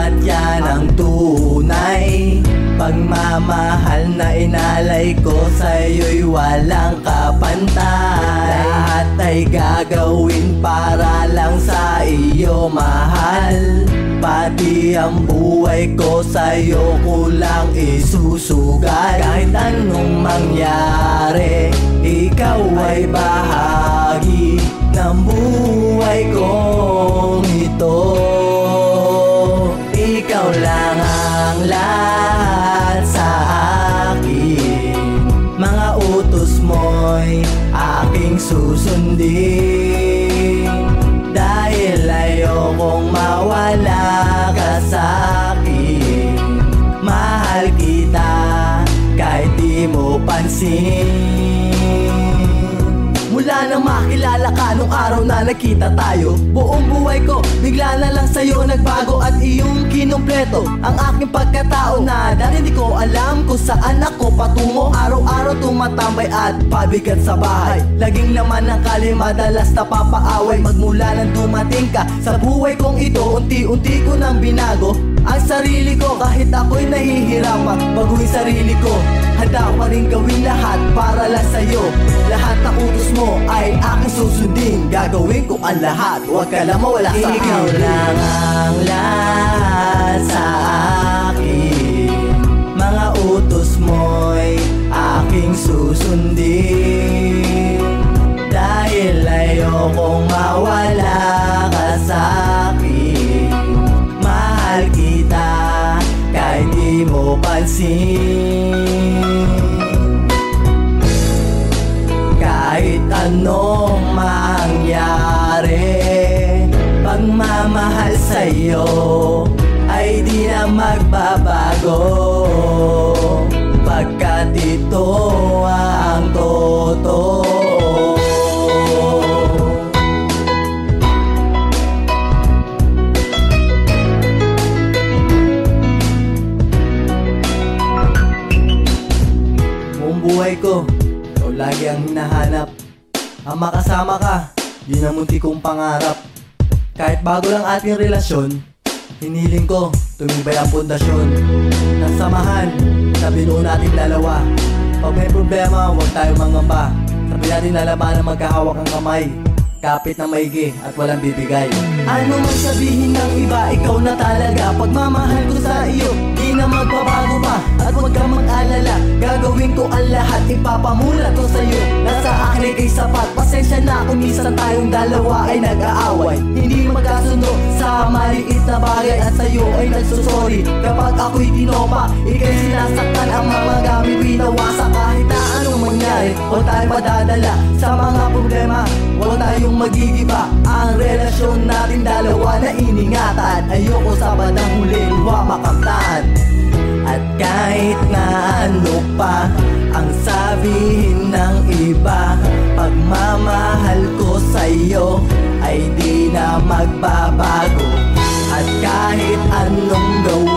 At yan ang tunay pagmamahal na inalay ko sa'yo'y walang kapantay. Lahat ay gagawin para lang sa iyo, mahal. Pati ang buhay ko sa'yo ko lang isusugal. Kahit anong mangyari, ikaw ay bahagi ng buhay kong ito. Ikaw lang ang lahat sa akin. Mga utos mo'y aking susundin. Dahil ayokong mawala ka sa'kin. Mahal kita kahit di mo pansin. Mula nang makilala ka nung araw na nakita tayo, buong buhay ko bigla na lang sa'yo nagbago at iyong kinumpleto ang aking pagkatao na dati di ko alam kung saan ako patungo. Araw-araw tumatambay at pabigat sa bahay, laging laman ng kali, madalas napapaaway. Magmula nang dumating ka sa buhay kong ito, unti-unti ko nang binago ang sarili ko. Kahit ako'y nahihirapan baguhin sarili ko, handa pa rin gawin lahat para lang sa'yo. Lahat ng utos mo ay aking susundin. Gagawin ko ang lahat, huwag ka lang mawala sa akin. Ikaw lang ang lahat sa akin. Mga utos mo'y aking susundin. Dahil ayokong mawala ka sa'kin. Mahal kita kahit di mo pansin. Kahit anong mangyari, pagmamahal sa'yo ay di na magbabago. Pagkat ito ang totoo. Buong buhay ko lagi ang hinahanap, ang makasama ka, yun ang munti kong pangarap. Kahit bago lang ating relasyon, hiniling ko tumibay ang pundasyon ng samahan na binuo nating dalawa. Pag may problema, huwag tayo mangamba. Sabi natin na laban na magkahawak ang kamay, kapit na maigi at walang bibigay. Ano man sabihin ng iba, ikaw na talaga. Pagmamahal ko sa iyo, di na magbabago pa. At huwag kang mag-alala, gagawin ko ang lahat, ipapamulat ko sa'yo. Nasa akin ay kay sapat. Pasensya na kung minsan tayong dalawa ay nag-aaway, hindi magkasundo sa maliit na bagay. At sa'yo ay nagsusorry kapag ako'y tinopa, ika'y sinasaktan. Ang mga gamit pinawasak. Kahit na anong mangyari, huwag tayong madadala sa mga problema, huwag tayong magigiba. Ang relasyon natin dalawa na iningatan, ayoko sa bandang huli luwa makamtan. At kahit na ano pa ang sabihin ng iba, pagmamahal ko sa'yo ay di na magbabago. At kahit anong gawin